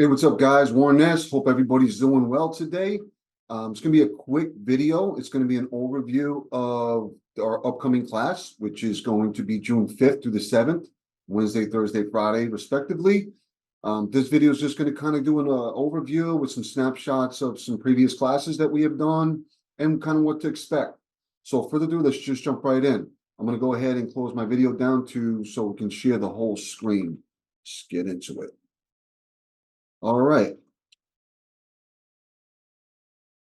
Hey, what's up, guys? Warren Ness. Hope everybody's doing well today. It's going to be a quick video. It's going to be an overview of our upcoming class, which is going to be June 5th through the 7th, Wednesday, Thursday, Friday, respectively. This video is just going to kind of do an overview with some snapshots of some previous classes that we have done and kind of what to expect. So further ado, let's just jump right in. I'm going to go ahead and close my video down so we can share the whole screen. Let's get into it. All right.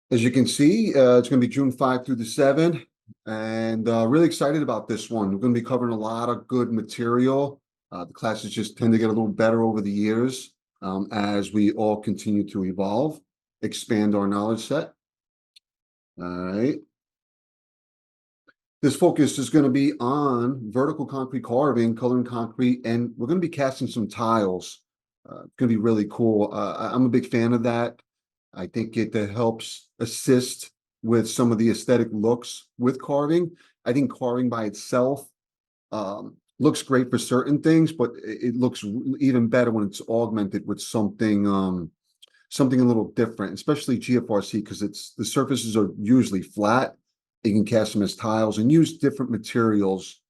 As you can see, it's going to be June 5 through the 7th, and really excited about this one. We're going to be covering a lot of good material. The classes just tend to get a little better over the years as we all continue to evolve, expand our knowledge set. All right. This focus is going to be on vertical concrete carving, coloring concrete, and we're going to be casting some tiles. It's going to be really cool. I'm a big fan of that. I think it helps assist with some of the aesthetic looks with carving. I think carving by itself looks great for certain things, but it looks even better when it's augmented with something something a little different, especially GFRC, because the surfaces are usually flat. You can cast them as tiles and use different materials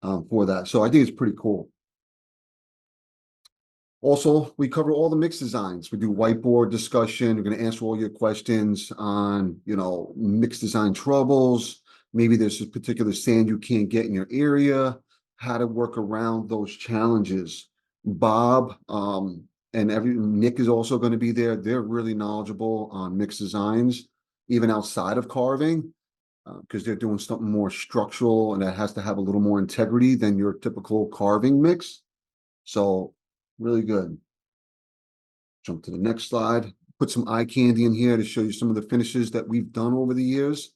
for that. So I think it's pretty cool. Also, we cover all the mix designs. We do whiteboard discussion. We're going to answer all your questions on, mix design troubles. Maybe there's a particular sand you can't get in your area, how to work around those challenges. Bob and Nick is also going to be there. They're really knowledgeable on mix designs, even outside of carving, because they're doing something more structural and that has to have a little more integrity than your typical carving mix. So really good. Jump to the next slide. Put some eye candy in here to show you some of the finishes that we've done over the years.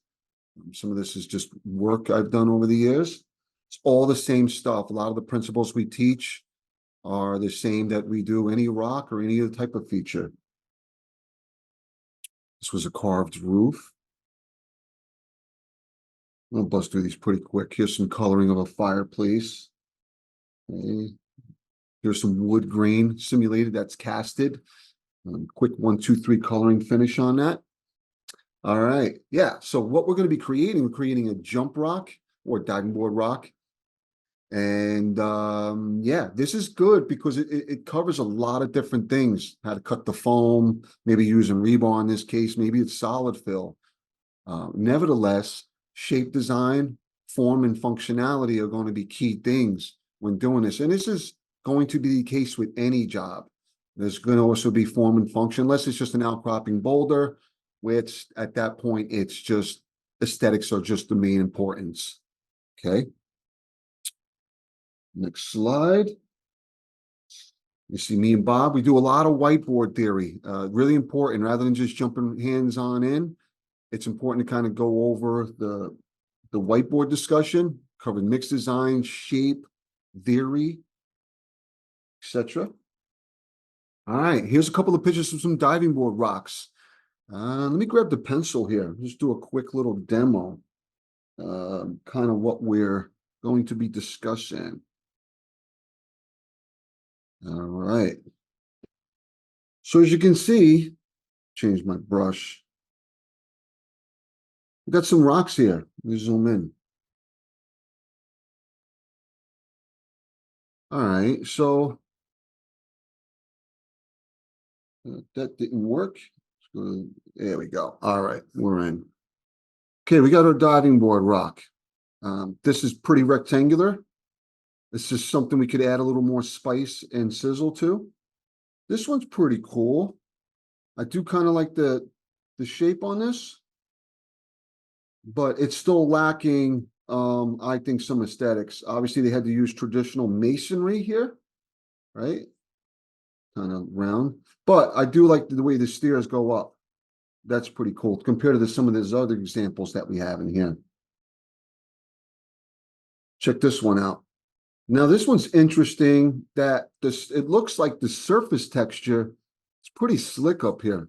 Some of this is just work I've done over the years. It's all the same stuff. A lot of the principles we teach are the same that we do any rock or any other type of feature. This was a carved roof. I'll bust through these pretty quick. Here's some coloring of a fireplace. Okay. Here's some wood grain simulated that's casted. Quick 1, 2, 3 coloring finish on that. All right. Yeah. So what we're going to be creating, we're creating a jump rock or diving board rock. And yeah, this is good because it covers a lot of different things. How to cut the foam, maybe using rebar in this case, maybe it's solid fill. Nevertheless, shape design, form, and functionality are going to be key things when doing this. And this is going to be the case with any job. There's going to also be form and function, unless it's just an outcropping boulder, which at that point, it's just aesthetics are just the main importance. Okay. Next slide. You see me and Bob, we do a lot of whiteboard theory, really important. Rather than just jumping hands on in, it's important to kind of go over the whiteboard discussion, cover mix design, shape, theory, etc. All right, here's a couple of pictures of some diving board rocks. Let me grab the pencil here. Just do a quick little demo, kind of what we're going to be discussing. All right. So as you can see, change my brush. We got some rocks here. Let me zoom in. All right, so that didn't work. There we go. All right, we're in. Okay, we got our diving board rock. This is pretty rectangular. This is something we could add a little more spice and sizzle to. This one's pretty cool. I do kind of like the shape on this, but it's still lacking, I think, some aesthetics. Obviously, they had to use traditional masonry here, right? Kind of round. But I do like the way the stairs go up. That's pretty cool compared to some of those other examples that we have in here. Check this one out. Now, this one's interesting that it looks like the surface texture is pretty slick up here.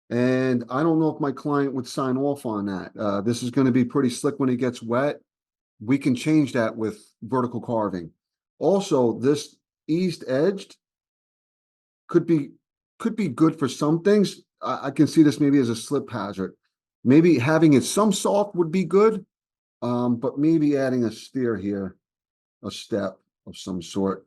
And I don't know if my client would sign off on that. This is going to be pretty slick when it gets wet. We can change that with vertical carving. Also, this eased edged, could be good for some things. I can see this maybe as a slip hazard. Maybe having it some soft would be good, but maybe adding a stair here, a step of some sort,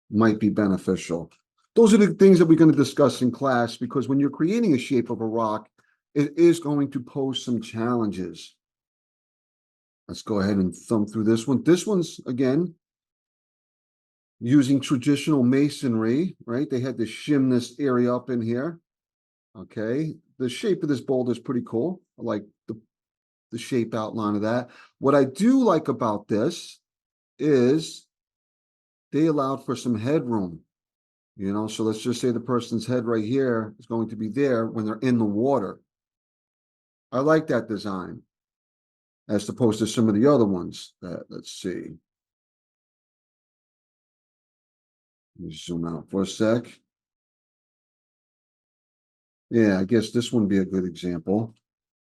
might be beneficial. Those are the things that we're going to discuss in class, because when you're creating a shape of a rock, it is going to pose some challenges. Let's go ahead and thumb through this one. This one's, again, using traditional masonry, right? They had to shim this area up in here. Okay. The shape of this boulder is pretty cool. I like the shape outline of that. What I do like about this is they allowed for some headroom, so let's just say the person's head right here is going to be there when they're in the water. I like that design as opposed to some of the other ones that, let's see. Let me zoom out for a sec. Yeah, I guess this one would be a good example.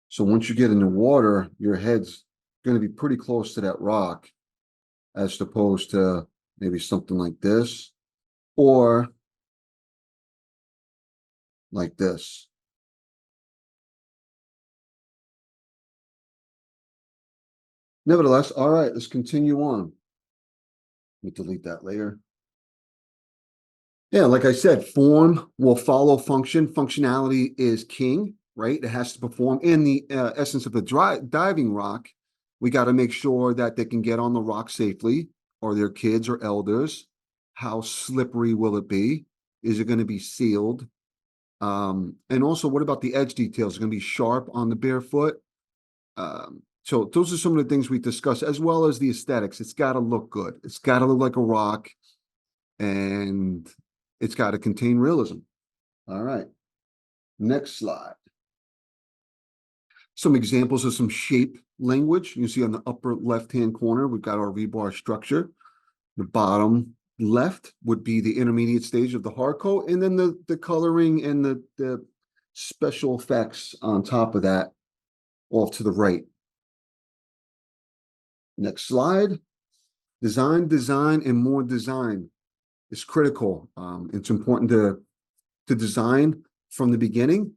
So once you get in the water, your head's going to be pretty close to that rock, as opposed to maybe something like this, or like this. Nevertheless, all right, let's continue on. Let me delete that layer. Yeah, like I said, form will follow function. Functionality is king, right? It has to perform. In the essence of the diving rock, we got to make sure that they can get on the rock safely, or their kids or elders. How slippery will it be? Is it going to be sealed? And also, what about the edge details? Is it going to be sharp on the bare foot? So those are some of the things we discuss, as well as the aesthetics. It's got to look good. It's got to look like a rock, and it's got to contain realism. All right. Next slide. Some examples of some shape language. You see on the upper left-hand corner, we've got our rebar structure. The bottom left would be the intermediate stage of the hard coat, and then the coloring and the special effects on top of that off to the right. Next slide. Design, and more design is critical. It's important to design from the beginning.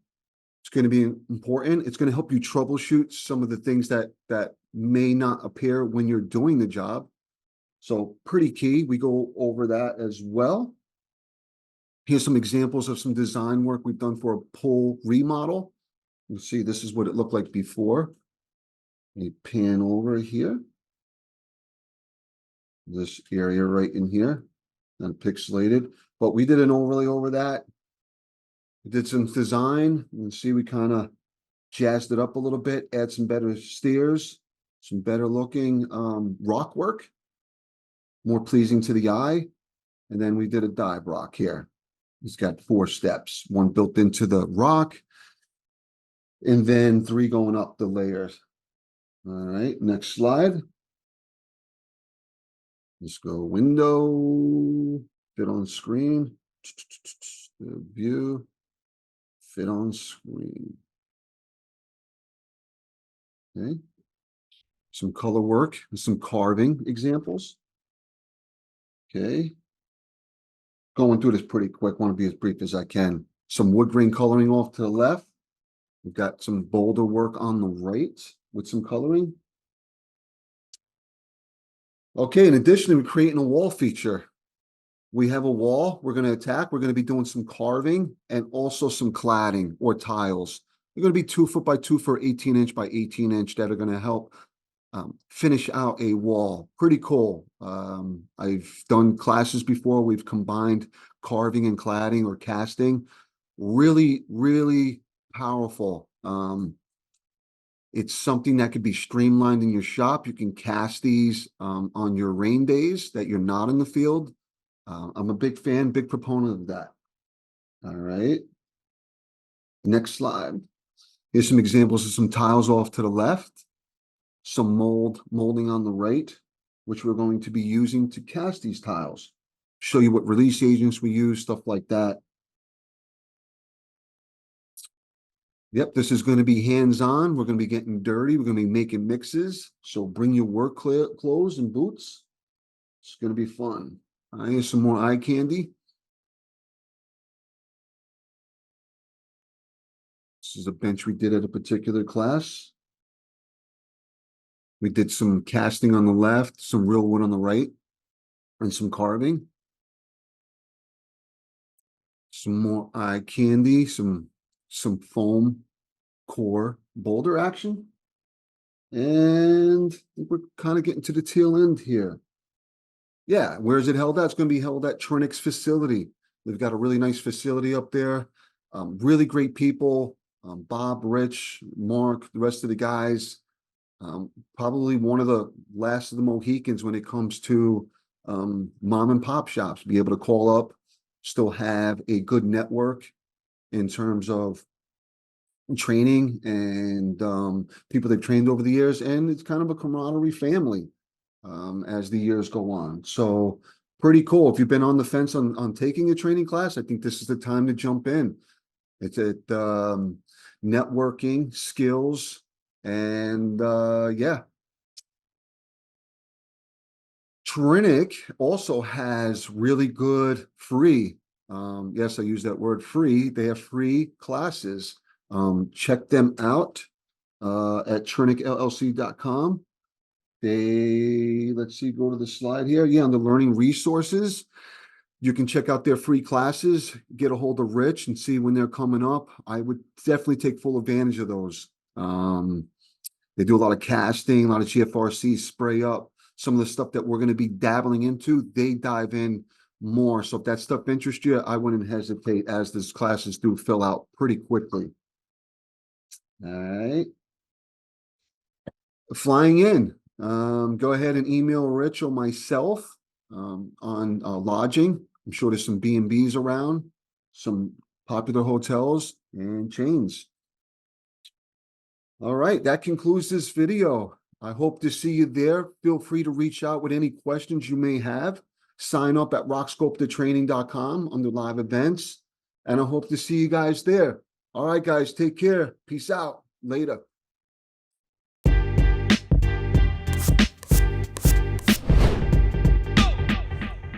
It's going to be important. It's going to help you troubleshoot some of the things that may not appear when you're doing the job. So pretty key. We go over that as well. Here's some examples of some design work we've done for a pool remodel. You see, this is what it looked like before. Let me pan over here. This area right in here, and pixelated. But we did an overlay over that. We did some design. You can see we kind of jazzed it up a little bit, add some better stairs, some better looking rock work, more pleasing to the eye. And then we did a dive rock here. It's got 4 steps, 1 built into the rock, and then 3 going up the layers. All right, next slide. Let's go window, fit on screen, view, fit on screen. Okay. Some color work and some carving examples. Okay. Going through this pretty quick, want to be as brief as I can. Some wood grain coloring off to the left. We've got some boulder work on the right with some coloring. Okay, in addition, we're creating a wall feature. We have a wall we're going to attack. We're going to be doing some carving and also some cladding or tiles. They're going to be 2 foot by 2 for 18-inch by 18-inch that are going to help finish out a wall. Pretty cool. I've done classes before. We've combined carving and cladding or casting. Really, really powerful. It's something that could be streamlined in your shop. You can cast these on your rain days that you're not in the field. I'm a big fan, big proponent of that. All right. Next slide. Here's some examples of some tiles off to the left. Some molding on the right, which we're going to be using to cast these tiles. Show you what release agents we use, stuff like that. Yep, this is going to be hands-on. We're going to be getting dirty. We're going to be making mixes. So bring your work clothes and boots. It's going to be fun. Here's some more eye candy. This is a bench we did at a particular class. We did some casting on the left, some real wood on the right, and some carving. Some more eye candy, some foam core boulder action. And I think we're kind of getting to the tail end here. Yeah, where is it held at? It's going to be held at Trinix facility. They've got a really nice facility up there. Really great people. Bob, Rich, Mark, the rest of the guys. Probably one of the last of the Mohicans when it comes to mom and pop shops. Be able to call up, still have a good network in terms of training and people they've trained over the years, and it's kind of a camaraderie family as the years go on. So pretty cool. If you've been on the fence on taking a training class, I think this is the time to jump in. It's at networking, skills, and yeah. Trinic also has really good free, yes, I use that word free. They have free classes. Check them out at trinicllc.com. Let's see, go to the slide here. Yeah, on the learning resources, you can check out their free classes, get a hold of Rich and see when they're coming up. I would definitely take full advantage of those. They do a lot of casting, a lot of GFRC, spray up. Some of the stuff that we're going to be dabbling into, they dive in more. So if that stuff interests you, I wouldn't hesitate, as these classes do fill out pretty quickly. All right. Flying in. Go ahead and email Rich or myself on lodging. I'm sure there's some B&Bs around, some popular hotels and chains. All right, that concludes this video. I hope to see you there. Feel free to reach out with any questions you may have. Sign up at rocksculptortraining.com under live events, and I hope to see you guys there. All right, guys, take care. Peace out. Later.